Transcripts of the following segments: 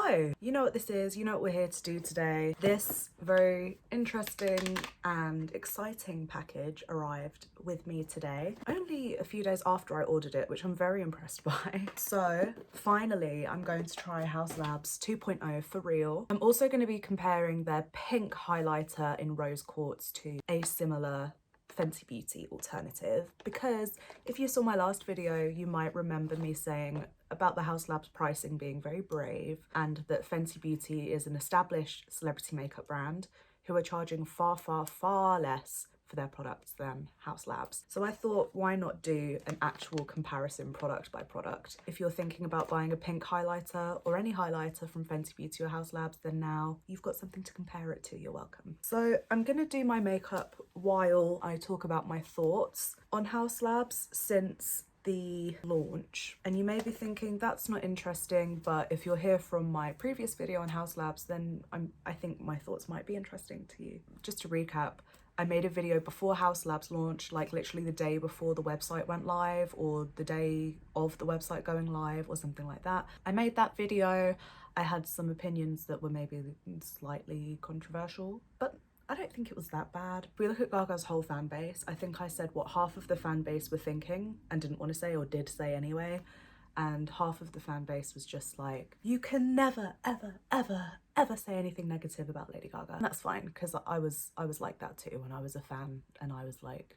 So, you know what this is, you know what we're here to do today. This very interesting and exciting package arrived with me today, only a few days after I ordered it, which I'm very impressed by. So, finally, I'm going to try Haus Labs 2.0 for real. I'm also going to be comparing their pink highlighter in rose quartz to a similar Fenty Beauty alternative, because if you saw my last video, you might remember me saying about the Haus Labs pricing being very brave, and that Fenty Beauty is an established celebrity makeup brand who are charging far less for their products than Haus Labs. So I thought, why not do an actual comparison product by product? If you're thinking about buying a pink highlighter or any highlighter from Fenty Beauty or Haus Labs, then now you've got something to compare it to. You're welcome. So I'm gonna do my makeup while I talk about my thoughts on Haus Labs since the launch. And you may be thinking that's not interesting, but if you're here from my previous video on Haus Labs, then I think my thoughts might be interesting to you. Just to recap, I made a video before Haus Labs launched, like literally the day before the website went live or the day of the website going live or something like that. I made that video. I had some opinions that were maybe slightly controversial, but I don't think it was that bad. If we look at Gaga's whole fan base, I think I said what half of the fan base were thinking and didn't want to say, or did say anyway, and half of the fan base was just like, you can never ever say anything negative about Lady Gaga. And that's fine, because I was like that too when I was a fan, and I was like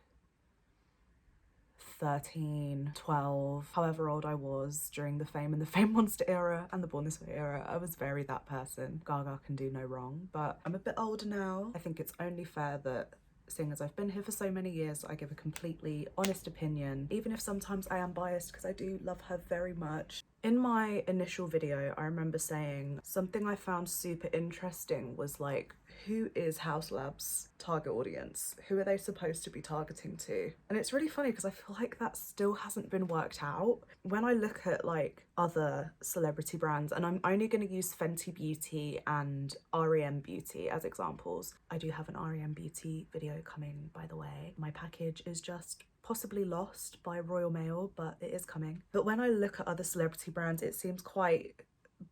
13, 12, however old I was during the Fame and the Fame Monster era and the Born This Way era. I was very that person. Gaga can do no wrong, but I'm a bit older now. I think it's only fair that, seeing as I've been here for so many years, I give a completely honest opinion, even if sometimes I am biased because I do love her very much. In my initial video, I remember saying something I found super interesting was like, who is Haus Labs' target audience? Who are they supposed to be targeting to? And it's really funny because I feel like that still hasn't been worked out. When I look at like other celebrity brands, and I'm only going to use Fenty Beauty and REM Beauty as examples. I do have an REM Beauty video coming, by the way. My package is just possibly lost by Royal Mail, but it is coming. But when I look at other celebrity brands, it seems quite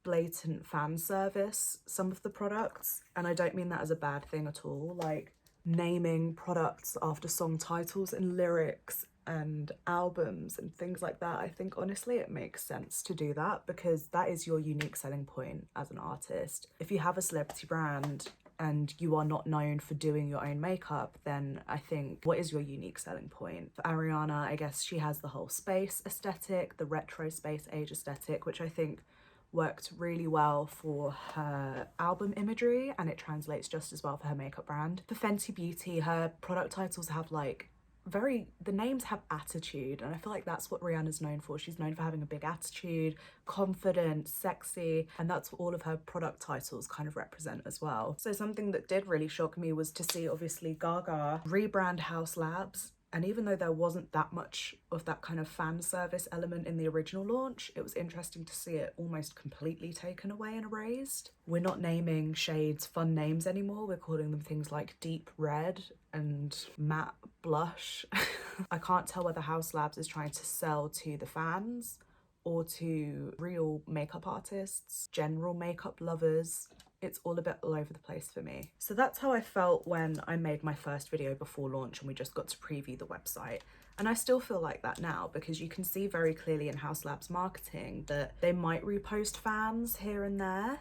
blatant fan service, some of the products, and I don't mean that as a bad thing at all, like naming products after song titles and lyrics and albums and things like that. I think honestly it makes sense to do that because that is your unique selling point as an artist. If you have a celebrity brand and you are not known for doing your own makeup, then I think, what is your unique selling point? For Ariana, I guess she has the whole space aesthetic, the retro space age aesthetic, which I think worked really well for her album imagery, and it translates just as well for her makeup brand. For Fenty Beauty, her product titles have like the names have attitude, and I feel like that's what Rihanna's known for. She's known for having a big attitude, confident, sexy, and that's what all of her product titles kind of represent as well. So something that did really shock me was to see obviously Gaga rebrand Haus Labs. And even though there wasn't that much of that kind of fan service element in the original launch, it was interesting to see it almost completely taken away and erased. We're not naming shades fun names anymore. We're calling them things like deep red and matte blush. I can't tell whether Haus Labs is trying to sell to the fans or to real makeup artists, general makeup lovers. It's all a bit all over the place for me. So that's how I felt when I made my first video before launch and we just got to preview the website. And I still feel like that now, because you can see very clearly in Haus Labs marketing that they might repost fans here and there.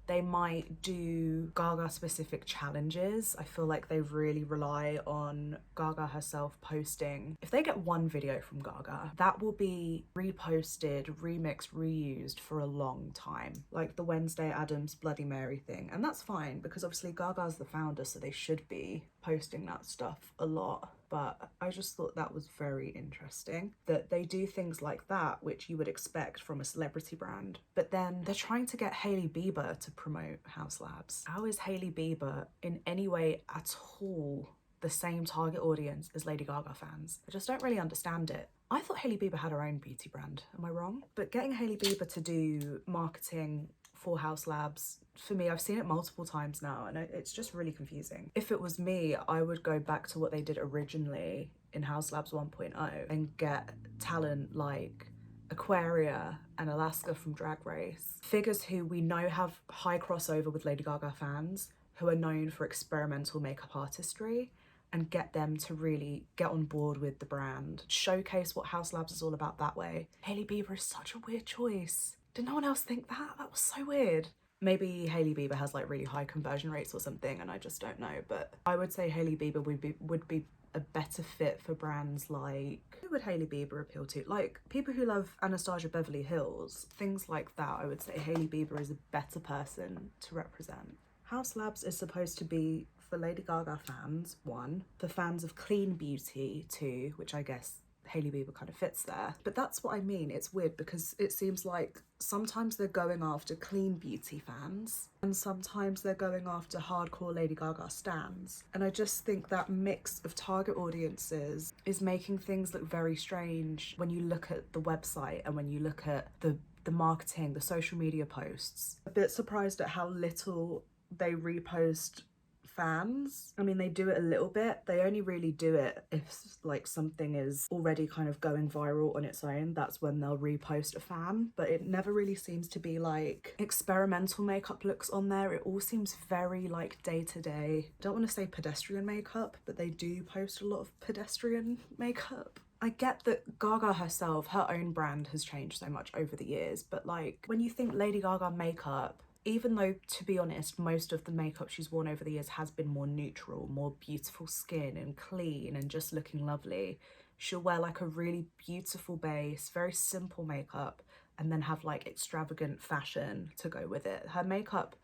They might do Gaga specific challenges. I feel like they really rely on Gaga herself posting. If they get one video from Gaga, that will be reposted, remixed, reused for a long time. Like the Wednesday Addams Bloody Mary thing. And that's fine because obviously Gaga's the founder, so they should be posting that stuff a lot. But I just thought that was very interesting that they do things like that, which you would expect from a celebrity brand. But then they're trying to get Hailey Bieber to promote Haus Labs. How is Hailey Bieber in any way at all the same target audience as Lady Gaga fans? I just don't really understand it. I thought Hailey Bieber had her own beauty brand. Am I wrong? But getting Hailey Bieber to do marketing for Haus Labs, for me, I've seen it multiple times now and it's just really confusing. If it was me, I would go back to what they did originally in Haus Labs 1.0 and get talent like Aquaria and Alaska from Drag Race. Figures who we know have high crossover with Lady Gaga fans, who are known for experimental makeup artistry, and get them to really get on board with the brand. Showcase what Haus Labs is all about that way. Hailey Bieber is such a weird choice. Did no one else think that? That was so weird. Maybe Hailey Bieber has like really high conversion rates or something and I just don't know, but I would say Hailey Bieber would be a better fit for brands like, who would Hailey Bieber appeal to? Like people who love Anastasia Beverly Hills, things like that. I would say Hailey Bieber is a better person to represent. Haus Labs is supposed to be for Lady Gaga fans, 1, for fans of clean beauty, 2, which I guess Hailey Bieber kind of fits there. But that's what I mean, it's weird because it seems like sometimes they're going after clean beauty fans and sometimes they're going after hardcore Lady Gaga stans. And I just think that mix of target audiences is making things look very strange when you look at the website and when you look at the marketing, the social media posts. A bit surprised at how little they repost fans. I mean, they do it a little bit. They only really do it if like something is already kind of going viral on its own. That's when they'll repost a fan, but it never really seems to be like experimental makeup looks on there. It all seems very like day-to-day. Don't want to say pedestrian makeup, but they do post a lot of pedestrian makeup. I get that Gaga herself, her own brand has changed so much over the years, but like when you think Lady Gaga makeup, even though, to be honest, most of the makeup she's worn over the years has been more neutral, more beautiful skin and clean and just looking lovely, she'll wear like a really beautiful base, very simple makeup, and then have like extravagant fashion to go with it. Her makeup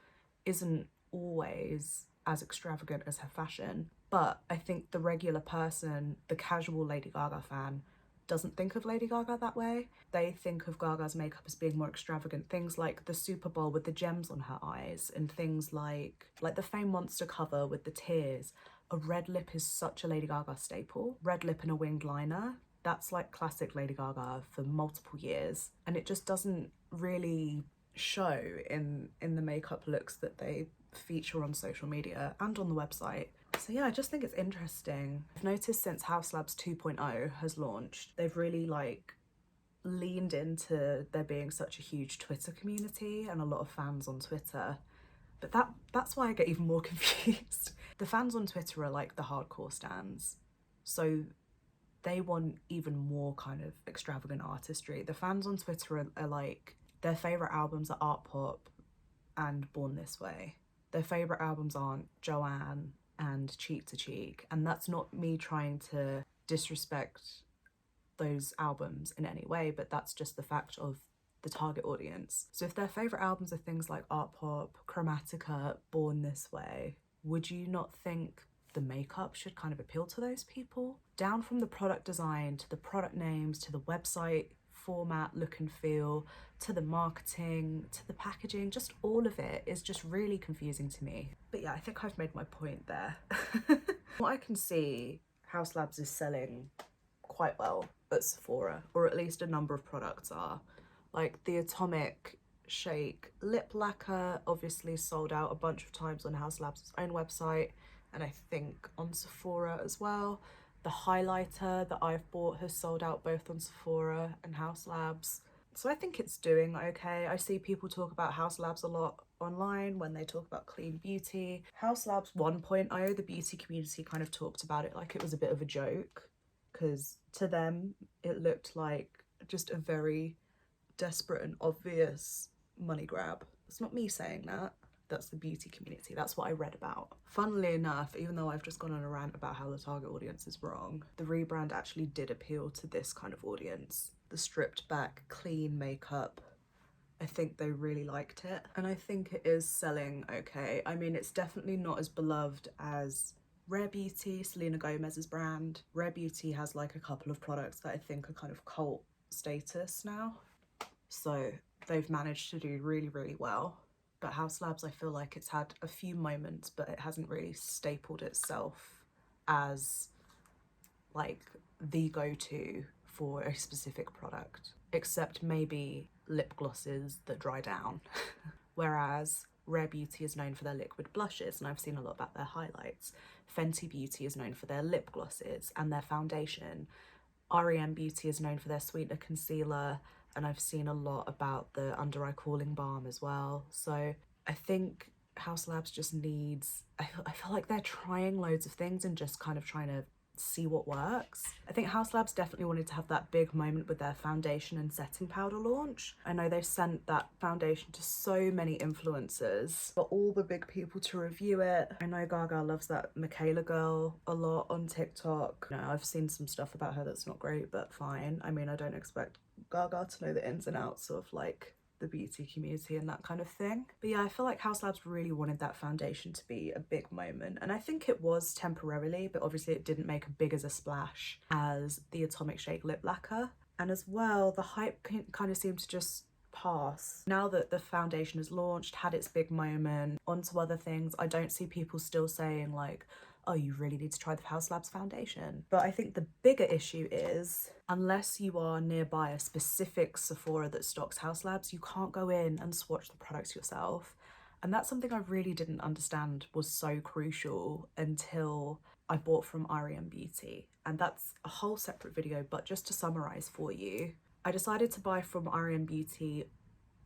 isn't always as extravagant as her fashion, but I think the regular person, the casual Lady Gaga fan, doesn't think of Lady Gaga that way. They think of Gaga's makeup as being more extravagant. Things like the Super Bowl with the gems on her eyes and things like the Fame Monster cover with the tears. A red lip is such a Lady Gaga staple. Red lip and a winged liner. That's like classic Lady Gaga for multiple years. And it just doesn't really show in the makeup looks that they feature on social media and on the website. So yeah, I just think it's interesting. I've noticed since Haus Labs 2.0 has launched, they've really like leaned into there being such a huge Twitter community and a lot of fans on Twitter. But that's why I get even more confused. The fans on Twitter are like the hardcore stans. So they want even more kind of extravagant artistry. The fans on Twitter are like, their favourite albums are Art Pop and Born This Way. Their favourite albums aren't Joanne and Cheek to Cheek, and that's not me trying to disrespect those albums in any way, but that's just the fact of the target audience. So if their favourite albums are things like Art Pop, Chromatica, Born This Way, would you not think the makeup should kind of appeal to those people? Down from the product design to the product names to the website format, look and feel, to the marketing, to the packaging, just all of it is just really confusing to me. But yeah, I think I've made my point there. What I can see, Haus Labs is selling quite well at Sephora, or at least a number of products are. Like the Atomic Shake lip lacquer obviously sold out a bunch of times on Haus Labs' own website, and I think on Sephora as well. The highlighter that I've bought has sold out both on Sephora and Haus Labs. So I think it's doing okay. I see people talk about Haus Labs a lot online when they talk about clean beauty. Haus Labs 1.0, the beauty community kind of talked about it like it was a bit of a joke, because to them it looked like just a very desperate and obvious money grab. It's not me saying that. That's the beauty community. That's what I read about. Funnily enough, even though I've just gone on a rant about how the target audience is wrong, the rebrand actually did appeal to this kind of audience. The stripped back, clean makeup, I think they really liked it. And I think it is selling okay. I mean, it's definitely not as beloved as Rare Beauty, Selena Gomez's brand. Rare Beauty has like a couple of products that I think are kind of cult status now. So they've managed to do really, really well. But Haus Labs, I feel like it's had a few moments, but it hasn't really stapled itself as like the go-to for a specific product, except maybe lip glosses that dry down. Whereas Rare Beauty is known for their liquid blushes, and I've seen a lot about their highlights. Fenty Beauty is known for their lip glosses and their foundation. REM Beauty is known for their sweetener concealer and I've seen a lot about the under eye cooling balm as well. So I think Haus Labs just needs, I feel like they're trying loads of things and just kind of trying to see what works. I think Haus Labs definitely wanted to have that big moment with their foundation and setting powder launch. I know they've sent that foundation to so many influencers, for all the big people to review it. I know Gaga loves that Michaela girl a lot on TikTok. You know, I've seen some stuff about her that's not great, but fine. I mean, I don't expect Gaga to know the ins and outs of like the beauty community and that kind of thing. But yeah, I feel like Haus Labs really wanted that foundation to be a big moment, and I think it was temporarily, but obviously it didn't make as big as a splash as the Atomic Shake lip lacquer. And as well, the hype kind of seemed to just pass. Now that the foundation has launched, had its big moment, onto other things, I don't see people still saying like, oh, you really need to try the Haus Labs foundation. But I think the bigger issue is, unless you are nearby a specific Sephora that stocks Haus Labs, you can't go in and swatch the products yourself. And that's something I really didn't understand was so crucial until I bought from Ariane Beauty. And that's a whole separate video, but just to summarize for you, I decided to buy from Ariane Beauty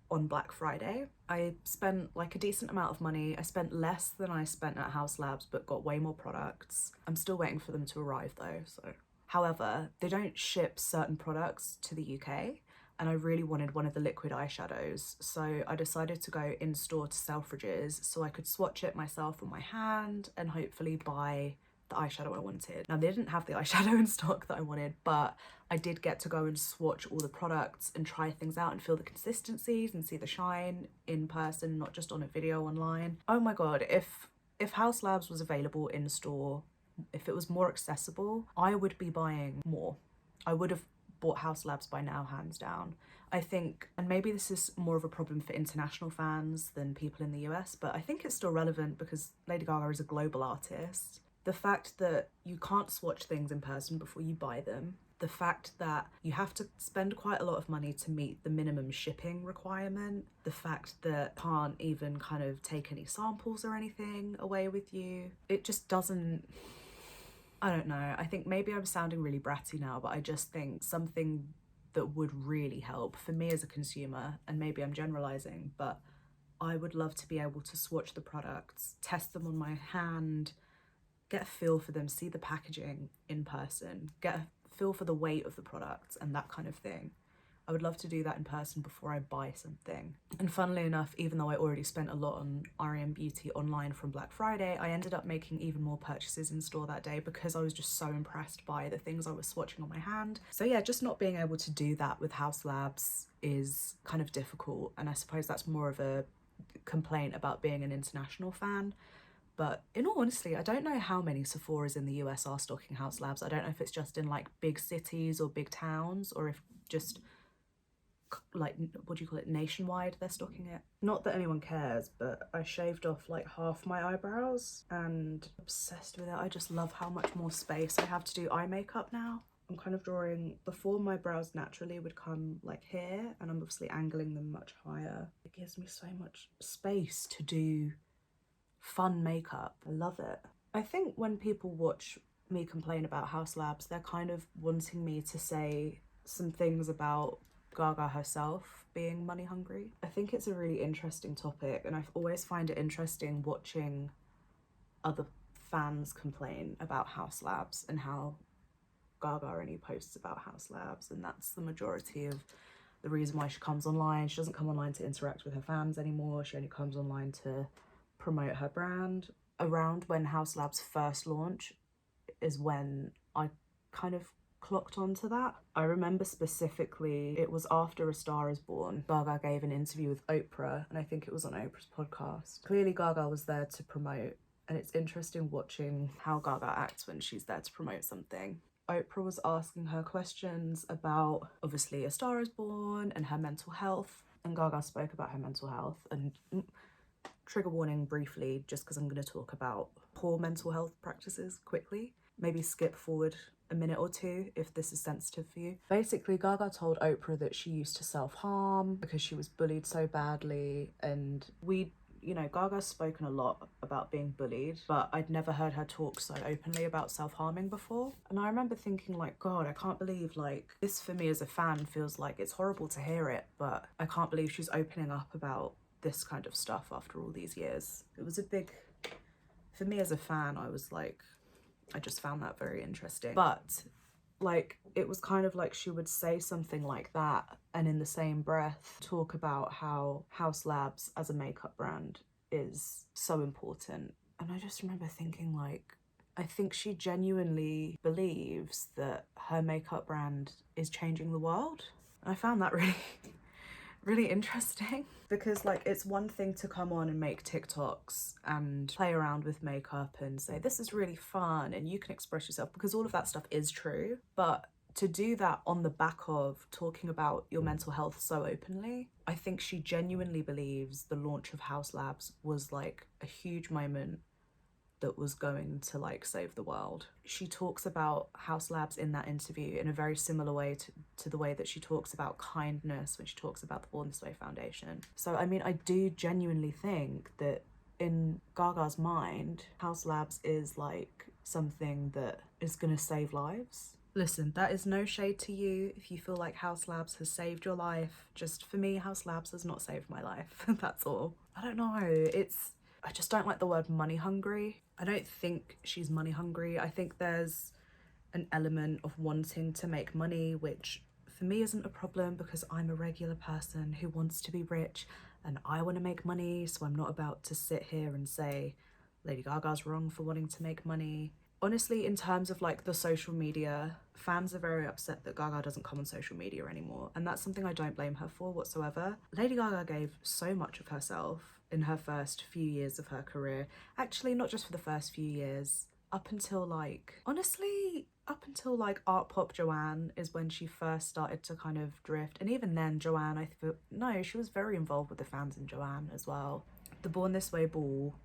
on Black Friday. I spent like a decent amount of money. I spent less than I spent at Haus Labs, but got way more products. I'm still waiting for them to arrive though, so. However, they don't ship certain products to the UK, and I really wanted one of the liquid eyeshadows. So I decided to go in store to Selfridges so I could swatch it myself on my hand and hopefully buy the eyeshadow I wanted. Now, they didn't have the eyeshadow in stock that I wanted, but I did get to go and swatch all the products and try things out and feel the consistencies and see the shine in person, not just on a video online. Oh my god, if Haus Labs was available in store, if it was more accessible, I would be buying more. I would have bought Haus Labs by now, hands down. I think, and maybe this is more of a problem for international fans than people in the US, but I think it's still relevant because Lady Gaga is a global artist. The fact that you can't swatch things in person before you buy them, the fact that you have to spend quite a lot of money to meet the minimum shipping requirement, the fact that you can't even kind of take any samples or anything away with you, it just doesn't, I don't know. I think maybe I'm sounding really bratty now, but I just think something that would really help for me as a consumer, and maybe I'm generalizing, but I would love to be able to swatch the products, test them on my hand, get a feel for them, see the packaging in person, get a feel for the weight of the products and that kind of thing. I would love to do that in person before I buy something. And funnily enough, even though I already spent a lot on Ariane Beauty online from Black Friday, I ended up making even more purchases in store that day because I was just so impressed by the things I was swatching on my hand. So yeah, just not being able to do that with Haus Labs is kind of difficult. And I suppose that's more of a complaint about being an international fan. But in all honesty, I don't know how many Sephoras in the US are stocking Haus Labs. I don't know if it's just in like big cities or big towns, or if just like, what do you call it, nationwide they're stocking it. Not that anyone cares, but I shaved off like half my eyebrows and obsessed with it. I just love how much more space I have to do eye makeup now. I'm kind of drawing, before my brows naturally would come like here, and I'm obviously angling them much higher. It gives me so much space to do fun makeup. I love it. I think when people watch me complain about Haus Labs, they're kind of wanting me to say some things about Gaga herself being money hungry. I think it's a really interesting topic, and I always find it interesting watching other fans complain about Haus Labs and how Gaga only posts about Haus Labs, and that's the majority of the reason why she comes online. She doesn't come online to interact with her fans anymore. She only comes online to promote her brand. Around when Haus Labs first launched is when I kind of clocked onto that. I remember specifically, it was after A Star Is Born. Gaga gave an interview with Oprah, and I think it was on Oprah's podcast. Clearly Gaga was there to promote, and it's interesting watching how Gaga acts when she's there to promote something. Oprah was asking her questions about, obviously, A Star Is Born and her mental health, and Gaga spoke about her mental health. And trigger warning briefly, just because I'm going to talk about poor mental health practices quickly. Maybe skip forward a minute or two if this is sensitive for you. Basically, Gaga told Oprah that she used to self-harm because she was bullied so badly, and we you know, Gaga's spoken a lot about being bullied, but I'd never heard her talk so openly about self-harming before. And I remember thinking like, God, I can't believe, like, this for me as a fan feels like it's horrible to hear it, but I can't believe she's opening up about this kind of stuff after all these years. It was a big, for me as a fan, I was like, I just found that very interesting. But like, it was kind of like she would say something like that and in the same breath talk about how Haus Labs as a makeup brand is so important. And I just remember thinking like, I think she genuinely believes that her makeup brand is changing the world. And I found that really really interesting, because like, it's one thing to come on and make TikToks and play around with makeup and say this is really fun and you can express yourself, because all of that stuff is true, but to do that on the back of talking about your mental health so openly, I think she genuinely believes the launch of Haus Labs was like a huge moment that was going to like save the world. She talks about Haus Labs in that interview in a very similar way to the way that she talks about kindness when she talks about the Born This Way Foundation. So I mean, I do genuinely think that in Gaga's mind, Haus Labs is like something that is gonna save lives. Listen, that is no shade to you if you feel like Haus Labs has saved your life. Just for me, Haus Labs has not saved my life. That's all. I don't know, I just don't like the word money hungry. I don't think she's money hungry. I think there's an element of wanting to make money, which for me isn't a problem because I'm a regular person who wants to be rich and I want to make money. So I'm not about to sit here and say Lady Gaga's wrong for wanting to make money. Honestly, in terms of like the social media, fans are very upset that Gaga doesn't come on social media anymore. And that's something I don't blame her for whatsoever. Lady Gaga gave so much of herself in her first few years of her career. Actually, not just for the first few years, up until like, honestly, up until like Art Pop Joanne is when she first started to kind of drift. And even then, Joanne, no, she was very involved with the fans in Joanne as well. The Born This Way ball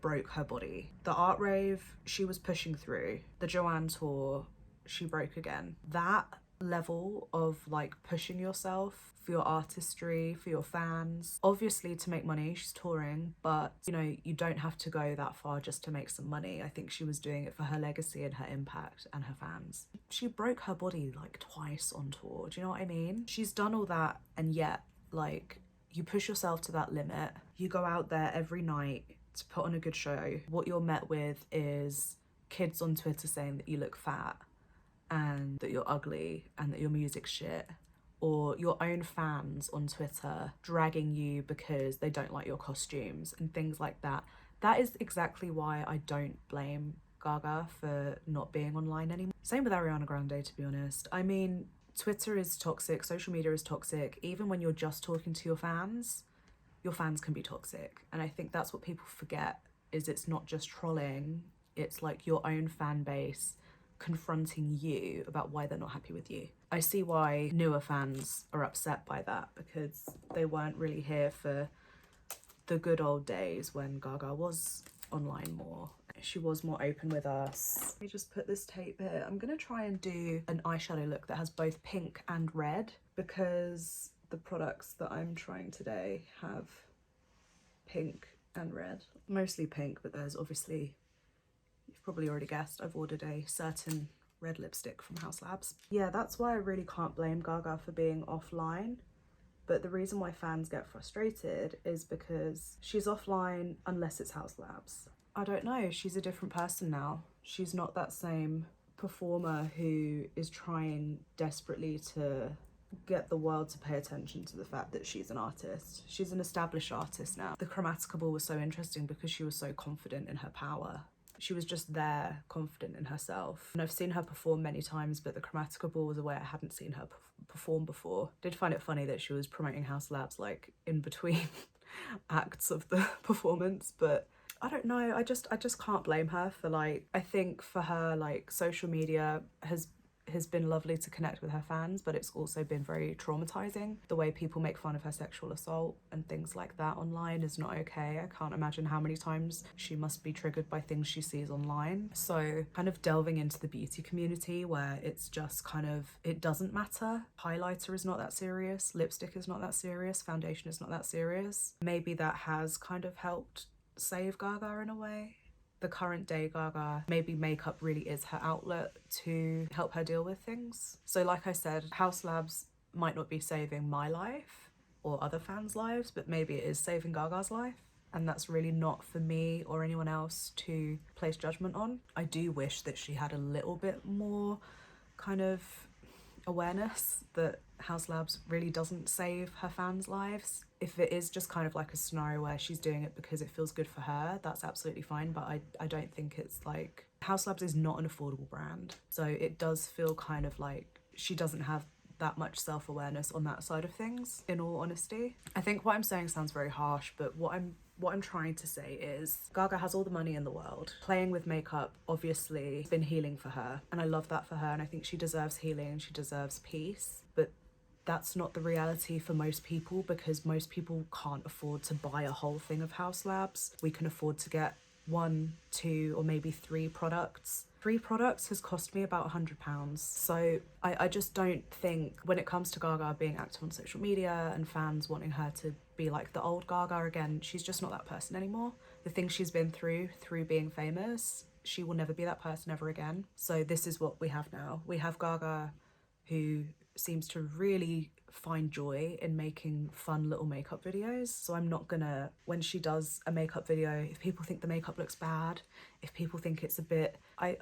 broke her body. The art rave, she was pushing through. The Joanne tour, she broke again. That level of like pushing yourself for your artistry, for your fans, obviously to make money, she's touring, but you know, you don't have to go that far just to make some money. I think she was doing it for her legacy and her impact and her fans. She broke her body like twice on tour, do you know what I mean? She's done all that, and yet like, you push yourself to that limit, you go out there every night to put on a good show. What you're met with is kids on Twitter saying that you look fat and that you're ugly and that your music's shit, or your own fans on Twitter dragging you because they don't like your costumes and things like that. That is exactly why I don't blame Gaga for not being online anymore. Same with Ariana Grande, to be honest. I mean, Twitter is toxic, social media is toxic. Even when you're just talking to your fans can be toxic. And I think that's what people forget, is it's not just trolling, it's like your own fan base confronting you about why they're not happy with you. I see why newer fans are upset by that, because they weren't really here for the good old days when Gaga was online more. She was more open with us. Let me just put this tape here. I'm gonna try and do an eyeshadow look that has both pink and red, because the products that I'm trying today have pink and red. Mostly pink, but there's obviously, you've probably already guessed, I've ordered a certain red lipstick from Haus Labs. Yeah, that's why I really can't blame Gaga for being offline. But the reason why fans get frustrated is because she's offline unless it's Haus Labs. I don't know, she's a different person now. She's not that same performer who is trying desperately to get the world to pay attention to the fact that she's an artist. She's an established artist now. The Chromatica ball was so interesting because she was so confident in her power. She was just there, confident in herself. And I've seen her perform many times, but the Chromatica ball was a way I hadn't seen her perform before. Did find it funny that she was promoting Haus Labs like in between acts of the performance, but I don't know, I just can't blame her for like, I think for her, like, social media has been lovely to connect with her fans, but it's also been very traumatizing. The way people make fun of her sexual assault and things like that online is not okay. I can't imagine how many times she must be triggered by things she sees online. So kind of delving into the beauty community where it's just kind of, it doesn't matter. Highlighter is not that serious, lipstick is not that serious, foundation is not that serious. Maybe that has kind of helped save Gaga in a way. The current day Gaga, maybe makeup really is her outlet to help her deal with things. So like I said, Haus Labs might not be saving my life or other fans' lives, but maybe it is saving Gaga's life. And that's really not for me or anyone else to place judgment on. I do wish that she had a little bit more kind of awareness that Haus Labs really doesn't save her fans' lives. If it is just kind of like a scenario where she's doing it because it feels good for her, that's absolutely fine, but I don't think it's like... Haus Labs is not an affordable brand, so it does feel kind of like she doesn't have that much self-awareness on that side of things, in all honesty. I think what I'm saying sounds very harsh, but what I'm trying to say is Gaga has all the money in the world. Playing with makeup obviously has been healing for her, and I love that for her, and I think she deserves healing and she deserves peace, but that's not the reality for most people, because most people can't afford to buy a whole thing of Haus Labs. We can afford to get 1, 2, or maybe 3 products. 3 products has cost me about £100. So I just don't think, when it comes to Gaga being active on social media and fans wanting her to be like the old Gaga again, she's just not that person anymore. The things she's been through being famous, she will never be that person ever again. So this is what we have now. We have Gaga, who seems to really find joy in making fun little makeup videos. So I'm not gonna, when she does a makeup video, if people think the makeup looks bad, if people think it's a bit, I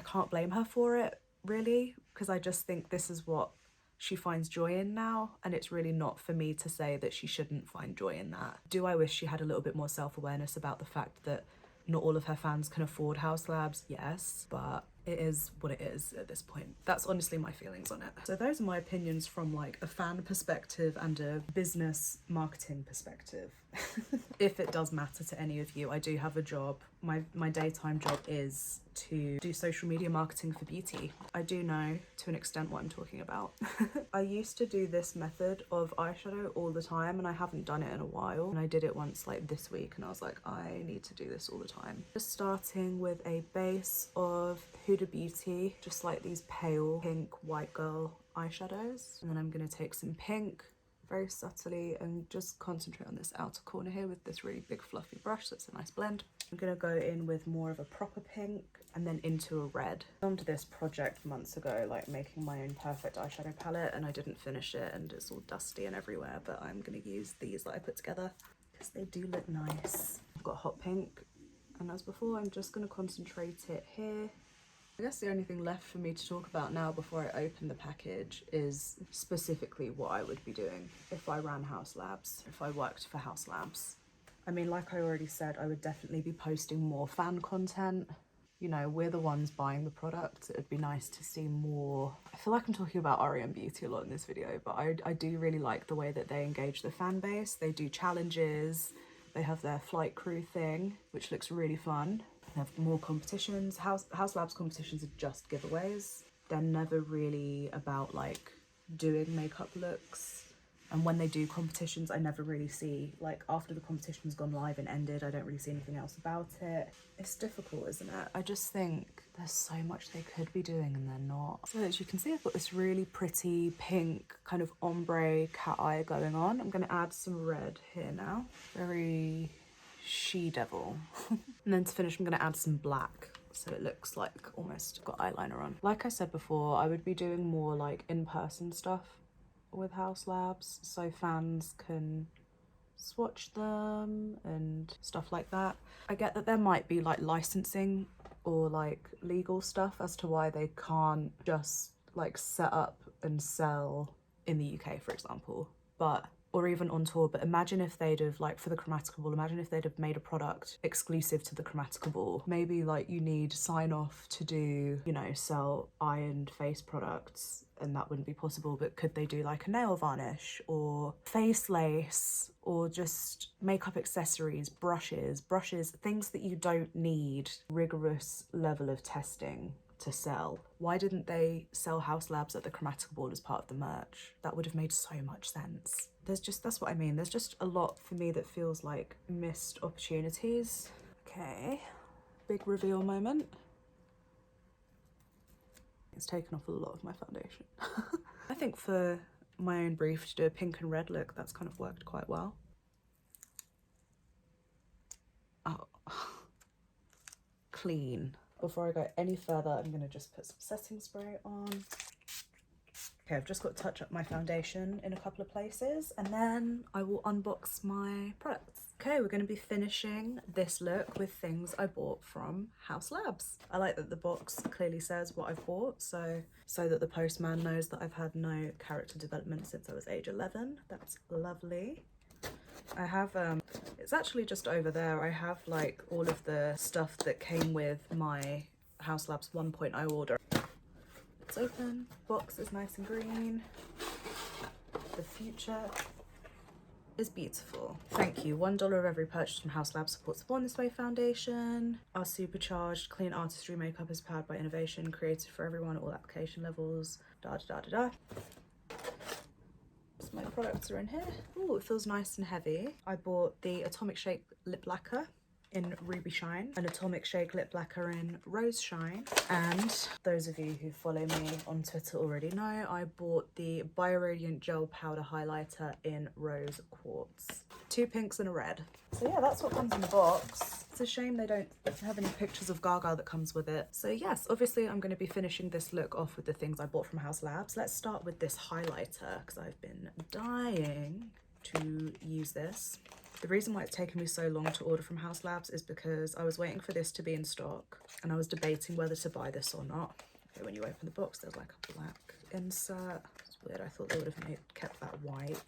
can't blame her for it really, because I just think this is what she finds joy in now, and it's really not for me to say that she shouldn't find joy in that. Do I wish she had a little bit more self-awareness about the fact that not all of her fans can afford Haus Labs? Yes, but it is what it is at this point. That's honestly my feelings on it. So those are my opinions from like a fan perspective and a business marketing perspective. If it does matter to any of you, I do have a job. My daytime job is to do social media marketing for beauty. I do know to an extent what I'm talking about. I used to do this method of eyeshadow all the time, and I haven't done it in a while, and I did it once like this week, and I was like, I need to do this all the time. Just starting with a base of Huda Beauty, just like these pale pink white girl eyeshadows, and then I'm gonna take some pink very subtly and just concentrate on this outer corner here with this really big fluffy brush, so it's a nice blend. I'm gonna go in with more of a proper pink and then into a red. I filmed this project months ago, like making my own perfect eyeshadow palette, and I didn't finish it and it's all dusty and everywhere, but I'm gonna use these that I put together because they do look nice. I've got hot pink, and as before, I'm just gonna concentrate it here. I guess the only thing left for me to talk about now before I open the package is specifically what I would be doing if I ran Haus Labs, if I worked for Haus Labs. I mean, like I already said, I would definitely be posting more fan content. You know, we're the ones buying the product. It'd be nice to see more. I feel like I'm talking about RM Beauty a lot in this video, but I do really like the way that they engage the fan base. They do challenges. They have their flight crew thing, which looks really fun. They have more competitions. Haus Labs competitions are just giveaways. They're never really about like doing makeup looks. And when they do competitions, I never really see, like after the competition's gone live and ended, I don't really see anything else about it. It's difficult, isn't it? I just think there's so much they could be doing and they're not. So as you can see, I've got this really pretty pink kind of ombre cat eye going on. I'm gonna add some red here now. Very she-devil. And then to finish, I'm gonna add some black, so it looks like almost got eyeliner on. Like I said before, I would be doing more like in-person stuff with Haus Labs, so fans can swatch them and stuff like that. I get that there might be like licensing or like legal stuff as to why they can't just like set up and sell in the UK, for example, but or even on tour. But imagine if they'd have, like for the Chromatica Ball, imagine if they'd have made a product exclusive to the Chromatica Ball. Maybe like you need sign off to do, you know, sell ironed face products, and that wouldn't be possible. But could they do like a nail varnish or face lace or just makeup accessories, brushes, things that you don't need rigorous level of testing to sell. Why didn't they sell Haus Labs at the Chromatica Ball as part of the merch? That would have made so much sense. That's what I mean. There's just a lot for me that feels like missed opportunities. Okay, big reveal moment. It's taken off a lot of my foundation. I think for my own brief to do a pink and red look, that's kind of worked quite well. Oh, clean. Before I go any further, I'm gonna just put some setting spray on. Okay, I've just got to touch up my foundation in a couple of places and then I will unbox my products. Okay, we're going to be finishing this look with things I bought from Haus Labs. I like that the box clearly says what I've bought, so that the postman knows that I've had no character development since I was age 11. That's lovely. I have, it's actually just over there. I have like all of the stuff that came with my Haus Labs 1.0 order. It's open, box is nice and green. The future is beautiful. Thank you. $1 of every purchase from Haus Labs supports the Born This Way Foundation. Our supercharged clean artistry makeup is powered by innovation, created for everyone at all application levels. Da da da da da. So my products are in here. Oh, it feels nice and heavy. I bought the Atomic Shake Lip Lacquer in Ruby Shine, an Atomic Shake Lip Lacquer in Rose Shine, and those of you who follow me on Twitter already know I bought the BioRadiant Gel Powder Highlighter in Rose Quartz. 2 pinks and a red. So yeah, that's what comes in the box. It's a shame they don't have any pictures of Gaga that comes with it. So yes, obviously I'm going to be finishing this look off with the things I bought from Haus Labs. Let's start with this highlighter because I've been dying to use this. The reason why it's taken me so long to order from Haus Labs is because I was waiting for this to be in stock and I was debating whether to buy this or not. Okay, when you open the box, there's like a black insert. It's weird, I thought they would have kept that white.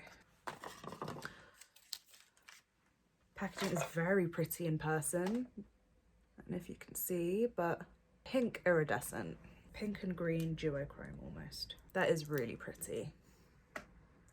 Packaging is very pretty in person. I don't know if you can see, but pink iridescent. Pink and green duochrome almost. That is really pretty.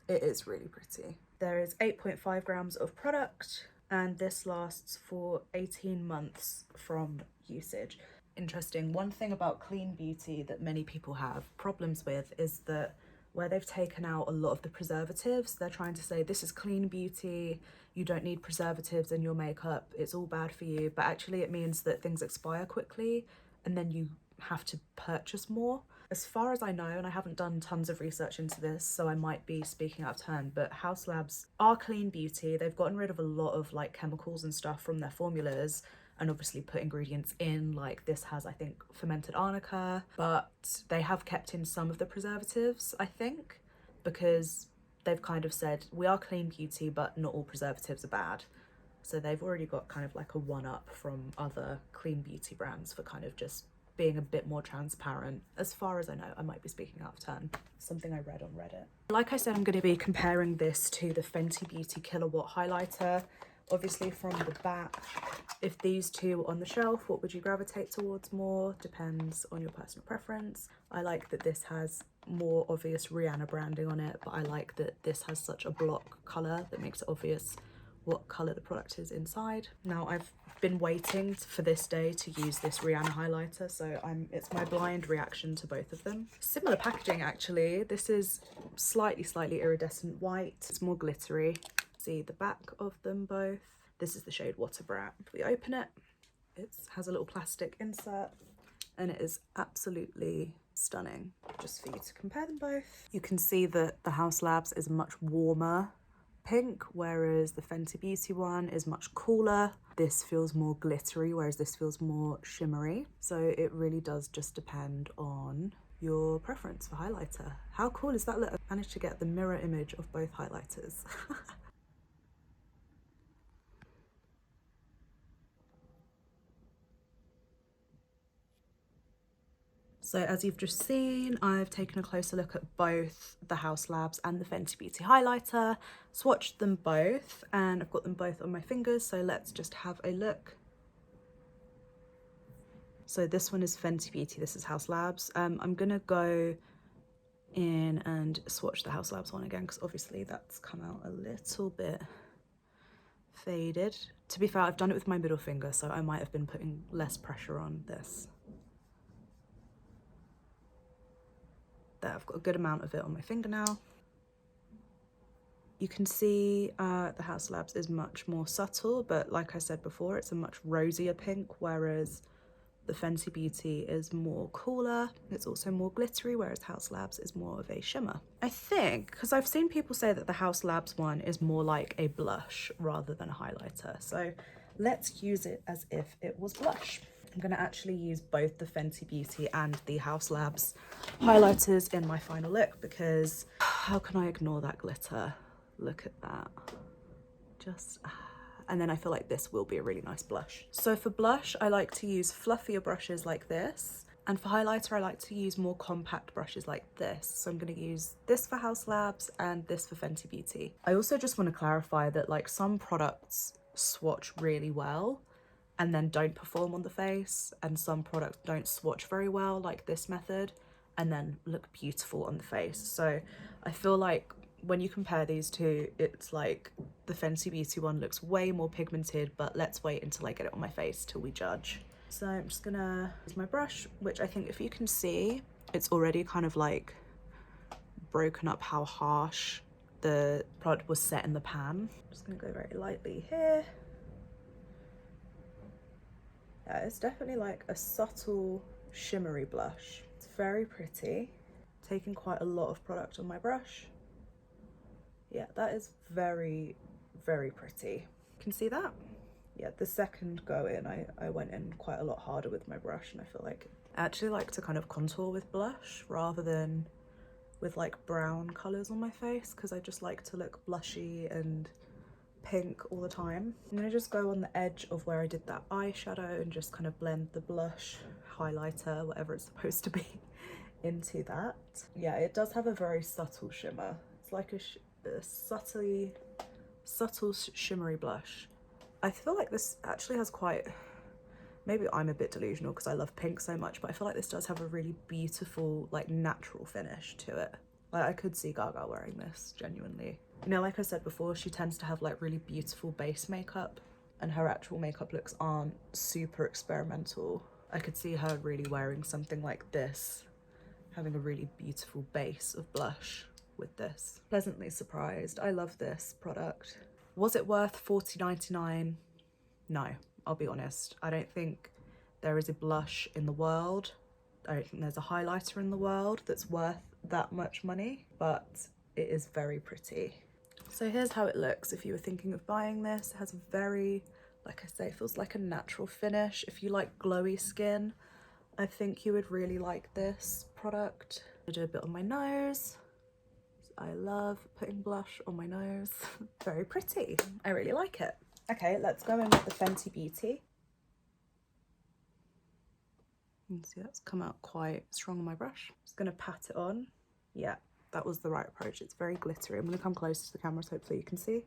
It is really pretty. There is 8.5 grams of product and this lasts for 18 months from usage. Interesting, one thing about clean beauty that many people have problems with is that where they've taken out a lot of the preservatives, they're trying to say this is clean beauty, you don't need preservatives in your makeup, it's all bad for you, but actually it means that things expire quickly and then you have to purchase more. As far as I know, and I haven't done tons of research into this, so I might be speaking out of turn, but Haus Labs are clean beauty. They've gotten rid of a lot of like chemicals and stuff from their formulas and obviously put ingredients in, like this has, I think, fermented arnica, but they have kept in some of the preservatives, I think, because they've kind of said, we are clean beauty, but not all preservatives are bad. So they've already got kind of like a one-up from other clean beauty brands for kind of just being a bit more transparent. As far as I know, I might be speaking out of turn. Something I read on Reddit. Like I said, I'm going to be comparing this to the Fenty Beauty Killawatt highlighter. Obviously from the back, if these two were on the shelf, what would you gravitate towards more? Depends on your personal preference. I like that this has more obvious Rihanna branding on it, but I like that this has such a block colour that makes it obvious what colour the product is inside. Now I've been waiting for this day to use this Rihanna highlighter, so it's my blind reaction to both of them. Similar packaging actually. This is slightly iridescent white. It's more glittery. See the back of them both. This is the shade Wattabrat. If we open it, it has a little plastic insert and it is absolutely stunning. Just for you to compare them both. You can see that the Haus Labs is much warmer pink, whereas the Fenty Beauty one is much cooler. This feels more glittery, whereas this feels more shimmery. So it really does just depend on your preference for highlighter. How cool is that? Look, I managed to get the mirror image of both highlighters. So as you've just seen, I've taken a closer look at both the Haus Labs and the Fenty Beauty highlighter, swatched them both, and I've got them both on my fingers, so let's just have a look. So this one is Fenty Beauty, this is Haus Labs. I'm gonna go in and swatch the Haus Labs one again, because obviously that's come out a little bit faded. To be fair, I've done it with my middle finger, so I might have been putting less pressure on this. There, I've got a good amount of it on my finger now. You can see the Haus Labs is much more subtle, but like I said before, it's a much rosier pink, whereas the Fenty Beauty is more cooler. It's also more glittery, whereas Haus Labs is more of a shimmer. I think, because I've seen people say that the Haus Labs one is more like a blush rather than a highlighter. So let's use it as if it was blush. I'm gonna actually use both the Fenty Beauty and the Haus Labs highlighters in my final look, because how can I ignore that glitter? Look at that. Just, and then I feel like this will be a really nice blush. So for blush, I like to use fluffier brushes like this. And for highlighter, I like to use more compact brushes like this. So I'm gonna use this for Haus Labs and this for Fenty Beauty. I also just wanna clarify that like some products swatch really well and then don't perform on the face, and some products don't swatch very well, like this method, and then look beautiful on the face. So I feel like when you compare these two, it's like the Fenty Beauty one looks way more pigmented, but let's wait until I get it on my face till we judge. So I'm just gonna use my brush, which I think if you can see, it's already kind of like broken up how harsh the product was set in the pan. I'm just gonna go very lightly here. Yeah, it's definitely like a subtle shimmery blush. It's very pretty. Taking quite a lot of product on my brush. Yeah, that is very, very pretty. You can see that? Yeah, the second go in, I went in quite a lot harder with my brush, and I feel like I actually like to kind of contour with blush rather than with like brown colours on my face, because I just like to look blushy and pink all the time. I'm gonna just go on the edge of where I did that eyeshadow and just kind of blend the blush, highlighter, whatever it's supposed to be, into that. Yeah, it does have a very subtle shimmer. It's like a subtle shimmery blush. I feel like this actually has quite, maybe I'm a bit delusional because I love pink so much, but I feel like this does have a really beautiful, like natural finish to it. Like I could see Gaga wearing this, genuinely. You know, like I said before, she tends to have like really beautiful base makeup, and her actual makeup looks aren't super experimental. I could see her really wearing something like this, having a really beautiful base of blush with this. Pleasantly surprised. I love this product. Was it worth $40.99? No, I'll be honest. I don't think there is a blush in the world. I don't think there's a highlighter in the world that's worth that much money, but it is very pretty. So here's how it looks if you were thinking of buying this. It has a very, like I say, feels like a natural finish. If you like glowy skin, I think you would really like this product. I do a bit on my nose. I love putting blush on my nose. Very pretty. I really like it. Okay, let's go in with the Fenty Beauty. You can see that's come out quite strong on my brush. Just gonna pat it on. Yeah, that was the right approach. It's very glittery. I'm gonna come close to the camera so hopefully you can see.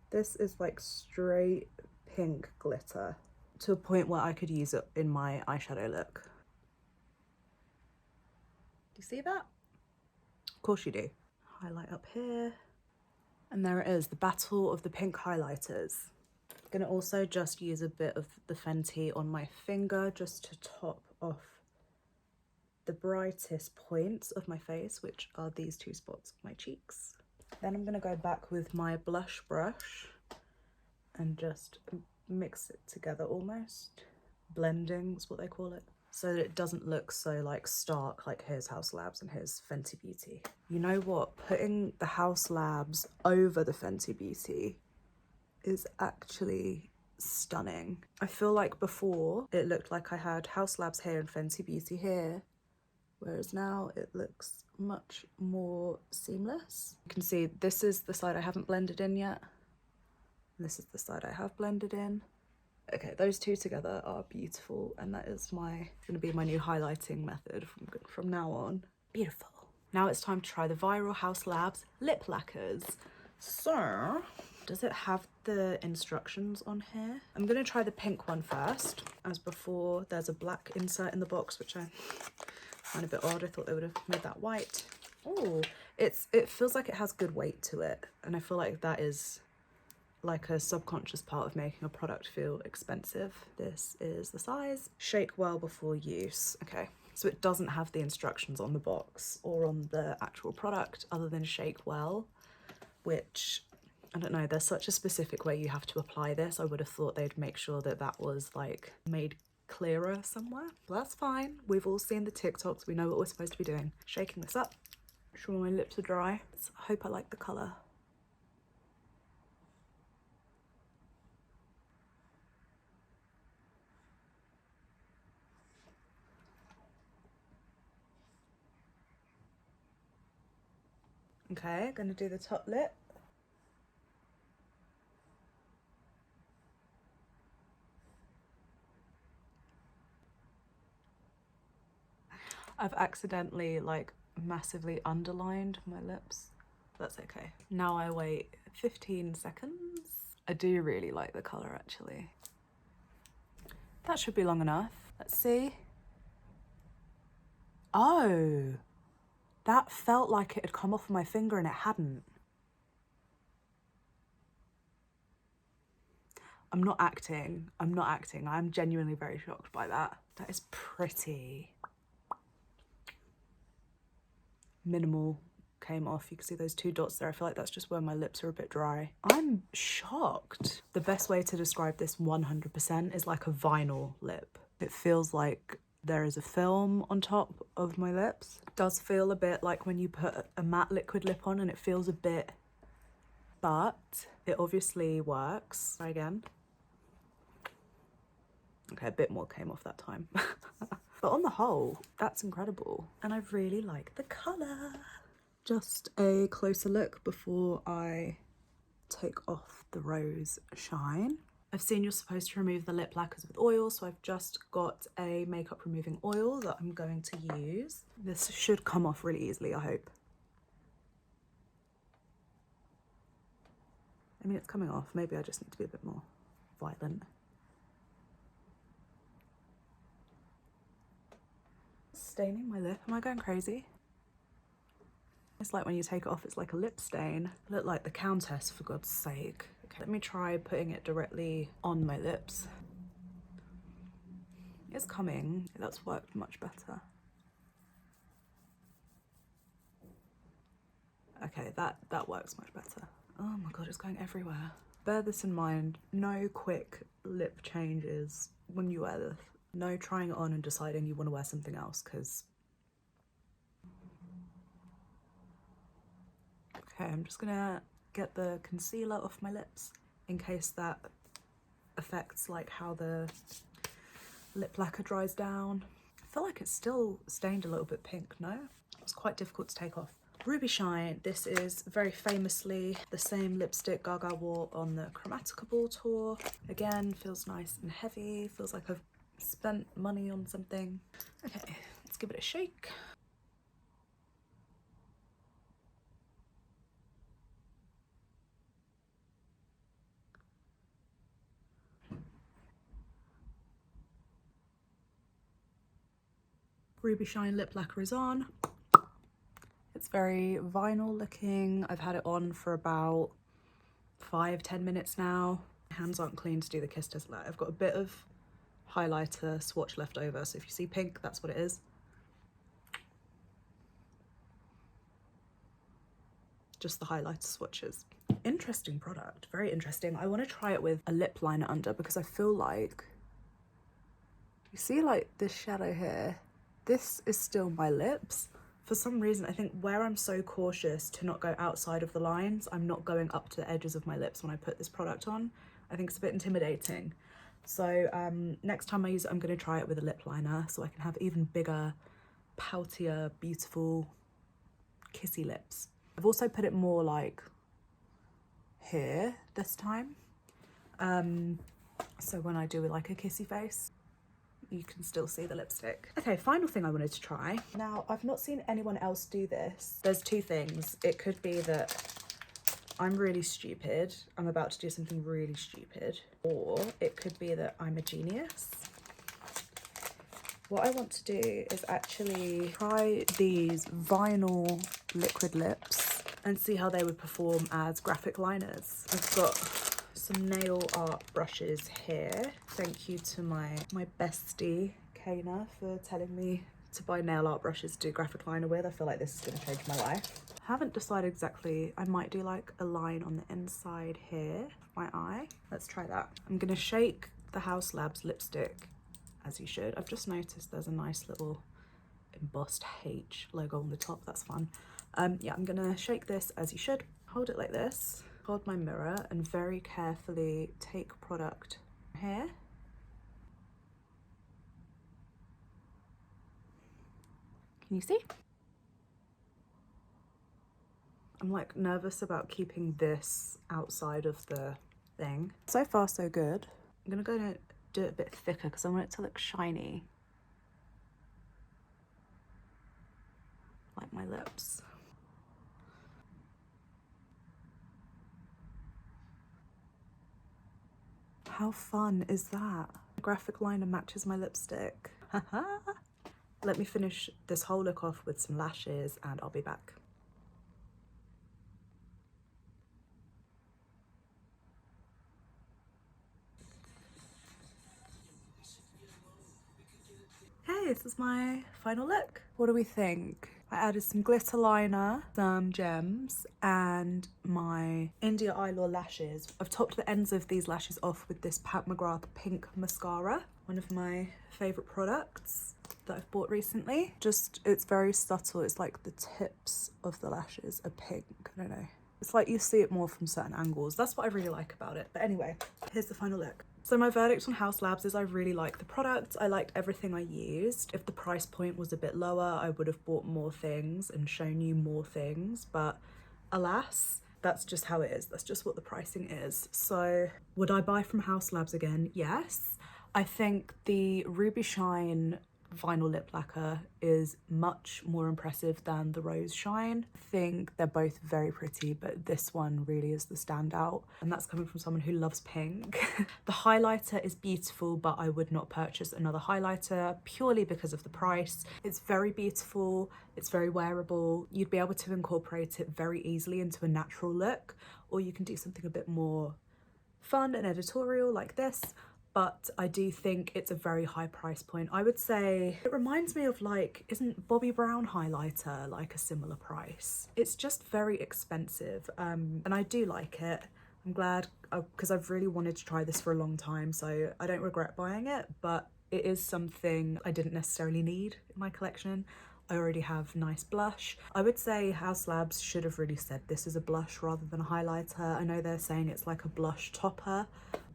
This is like straight pink glitter to a point where I could use it in my eyeshadow look. Do you see that? Of course you do. Highlight up here. And there it is, the battle of the pink highlighters. I'm gonna also just use a bit of the Fenty on my finger just to top off the brightest points of my face, which are these two spots of my cheeks. Then I'm gonna go back with my blush brush and just mix it together almost. Blending is what they call it. So that it doesn't look so like stark, like here's Haus Labs and here's Fenty Beauty. You know what? Putting the Haus Labs over the Fenty Beauty is actually stunning. I feel like before it looked like I had Haus Labs here and Fenty Beauty here, whereas now it looks much more seamless. You can see this is the side I haven't blended in yet. And this is the side I have blended in. Okay, those two together are beautiful, and that is gonna be my new highlighting method from now on. Beautiful. Now it's time to try the viral Haus Labs lip lacquers. So, does it have the instructions on here? I'm gonna try the pink one first. As before, there's a black insert in the box, which I find a bit odd. I thought they would have made that white. Oh, it feels like it has good weight to it, and I feel like that is like a subconscious part of making a product feel expensive. This is the size. Shake well before use. Okay, so it doesn't have the instructions on the box or on the actual product other than shake well, which, I don't know, there's such a specific way you have to apply this. I would have thought they'd make sure that that was like made clearer somewhere, but that's fine. We've all seen the TikToks, we know what we're supposed to be doing. Shaking this up, sure my lips are dry. So I hope I like the colour. Okay, gonna do the top lip. I've accidentally like massively underlined my lips. That's okay. Now I wait 15 seconds. I do really like the colour actually. That should be long enough. Let's see. Oh, that felt like it had come off my finger and it hadn't. I'm not acting. I'm genuinely very shocked by that. That is pretty. Minimal came off. You can see those 2 dots there. I feel like that's just where my lips are a bit dry. I'm shocked. The best way to describe this 100% is like a vinyl lip. It feels like there is a film on top of my lips. It does feel a bit like when you put a matte liquid lip on and it feels a bit, but it obviously works. Try again. Okay, a bit more came off that time. But on the whole, that's incredible. And I really like the colour. Just a closer look before I take off the rose shine. I've seen you're supposed to remove the lip lacquers with oil, so I've just got a makeup removing oil that I'm going to use. This should come off really easily, I hope. I mean, it's coming off. Maybe I just need to be a bit more violent. Staining my lip. Am I going crazy? It's like when you take it off, it's like a lip stain. I look like the Countess, for God's sake. Okay, let me try putting it directly on my lips. It's coming. That's worked much better. Okay, that works much better. Oh my God, it's going everywhere. Bear this in mind. No quick lip changes when you wear this. No trying it on and deciding you want to wear something else, because... Okay, I'm just gonna get the concealer off my lips in case that affects like how the lip lacquer dries down. I feel like it's still stained a little bit pink, no? It was quite difficult to take off. Ruby Shine. This is very famously the same lipstick Gaga wore on the Chromatica Ball tour. Again, feels nice and heavy. Feels like I've spent money on something. Okay, let's give it a shake. Ruby Shine lip lacquer is on. It's very vinyl looking. I've had it on for about 5-10 minutes now. My hands aren't clean to do the Kiss Test. I've got a bit of highlighter swatch left over, so if you see pink, that's what it is. Just the highlighter swatches. Interesting product, very interesting. I want to try it with a lip liner under because I feel like, you see like this shadow here, this is still my lips. For some reason, I think where I'm so cautious to not go outside of the lines, I'm not going up to the edges of my lips when I put this product on. I think it's a bit intimidating. So next time I use it, I'm going to try it with a lip liner so I can have even bigger, poutier, beautiful, kissy lips. I've also put it more like here this time. So when I do like a kissy face, you can still see the lipstick. Okay, final thing I wanted to try. Now, I've not seen anyone else do this. There's two things. It could be that I'm really stupid. I'm about to do something really stupid. Or it could be that I'm a genius. What I want to do is actually try these vinyl liquid lips and see how they would perform as graphic liners. I've got some nail art brushes here. Thank you to my bestie, Kana, for telling me to buy nail art brushes to do graphic liner with. I feel like this is going to change my life. I haven't decided exactly. I might do like a line on the inside here of my eye. Let's try that. I'm going to shake the Haus Labs lipstick, as you should. I've just noticed there's a nice little embossed H logo on the top. That's fun. Yeah, I'm going to shake this as you should. Hold it like this. Hold my mirror and very carefully take product here. Can you see? I'm like nervous about keeping this outside of the thing. So far so good. I'm gonna go to do it a bit thicker because I want it to look shiny. Like my lips. How fun is that? The graphic liner matches my lipstick. Let me finish this whole look off with some lashes and I'll be back. Hey, this is my final look. What do we think? I added some glitter liner, some gems, and my India Eyelaw lashes. I've topped the ends of these lashes off with this Pat McGrath pink mascara, one of my favourite products that I've bought recently. Just, it's very subtle. It's like the tips of the lashes are pink. I don't know. It's like you see it more from certain angles. That's what I really like about it. But anyway, here's the final look. So my verdict on Haus Labs is I really like the product. I liked everything I used. If the price point was a bit lower, I would have bought more things and shown you more things. But alas, that's just how it is. That's just what the pricing is. So would I buy from Haus Labs again? Yes. I think the Ruby Shine vinyl lip lacquer is much more impressive than the Rose Shine. I think they're both very pretty, but this one really is the standout, and that's coming from someone who loves pink. The highlighter is beautiful, but I would not purchase another highlighter purely because of the price. It's very beautiful, it's very wearable. You'd be able to incorporate it very easily into a natural look, or you can do something a bit more fun and editorial like this. But I do think it's a very high price point. I would say it reminds me of like, isn't Bobbi Brown highlighter like a similar price? It's just very expensive, and I do like it. I'm glad, because I've really wanted to try this for a long time, so I don't regret buying it, but it is something I didn't necessarily need in my collection. I already have nice blush. I would say Haus Labs should have really said this is a blush rather than a highlighter. I know they're saying it's like a blush topper,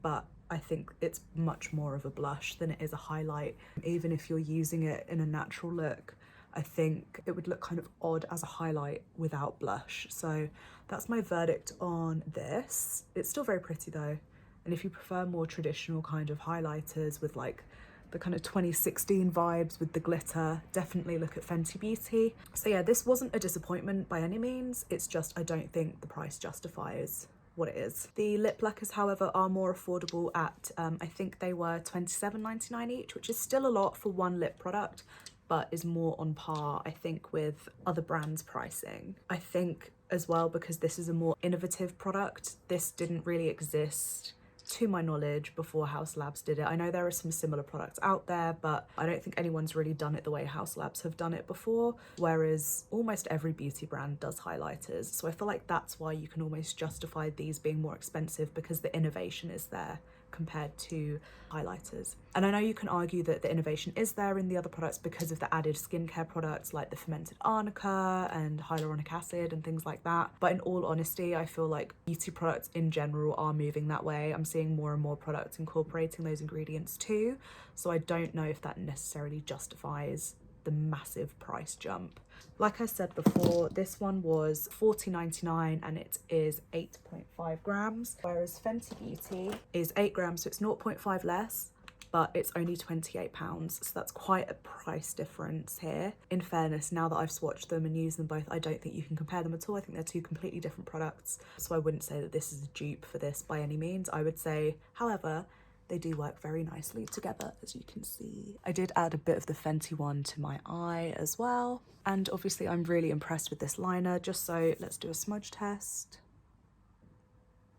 but I think it's much more of a blush than it is a highlight. Even if you're using it in a natural look, I think it would look kind of odd as a highlight without blush. So that's my verdict on this. It's still very pretty though. And if you prefer more traditional kind of highlighters with like the kind of 2016 vibes with the glitter, definitely look at Fenty Beauty. So yeah, this wasn't a disappointment by any means. It's just I don't think the price justifies what it is. The lip lacquers, however, are more affordable at, I think they were $27.99 each, which is still a lot for one lip product, but is more on par, I think, with other brands' pricing. I think as well, because this is a more innovative product, this didn't really exist to my knowledge before Haus Labs did it. I know there are some similar products out there, but I don't think anyone's really done it the way Haus Labs have done it before, whereas almost every beauty brand does highlighters. So I feel like that's why you can almost justify these being more expensive, because the innovation is there compared to highlighters. And I know you can argue that the innovation is there in the other products because of the added skincare products like the fermented arnica and hyaluronic acid and things like that. But in all honesty, I feel like beauty products in general are moving that way. I'm seeing more and more products incorporating those ingredients too. So I don't know if that necessarily justifies the massive price jump. Like I said before, this one was $40.99 and it is 8.5 grams, whereas Fenty Beauty is 8 grams, so it's 0.5 less, but it's only £28, so that's quite a price difference here. In fairness, now that I've swatched them and used them both, I don't think you can compare them at all. I think they're two completely different products, so I wouldn't say that this is a dupe for this by any means. I would say, however, they do work very nicely together, as you can see. I did add a bit of the Fenty one to my eye as well. And obviously I'm really impressed with this liner. Just so, let's do a smudge test.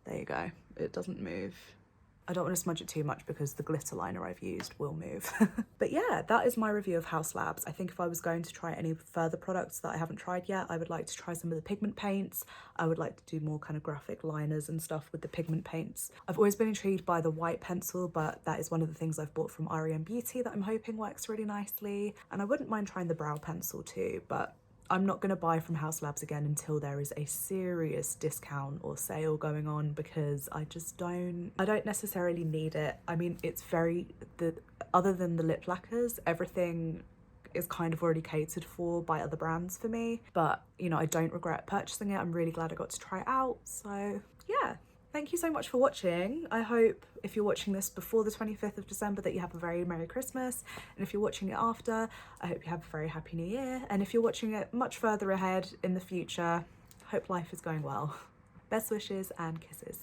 There you go. It doesn't move. I don't want to smudge it too much because the glitter liner I've used will move. But yeah, that is my review of Haus Labs. I think if I was going to try any further products that I haven't tried yet, I would like to try some of the pigment paints. I would like to do more kind of graphic liners and stuff with the pigment paints. I've always been intrigued by the white pencil, but that is one of the things I've bought from Beauty that I'm hoping works really nicely. And I wouldn't mind trying the brow pencil too, but I'm not going to buy from Haus Labs again until there is a serious discount or sale going on, because I don't necessarily need it. I mean, it's other than the lip lacquers, everything is kind of already catered for by other brands for me. But, you know, I don't regret purchasing it. I'm really glad I got to try it out. So yeah. Thank you so much for watching. I hope if you're watching this before the 25th of December that you have a very Merry Christmas. And if you're watching it after, I hope you have a very Happy New Year. And if you're watching it much further ahead in the future, hope life is going well. Best wishes and kisses.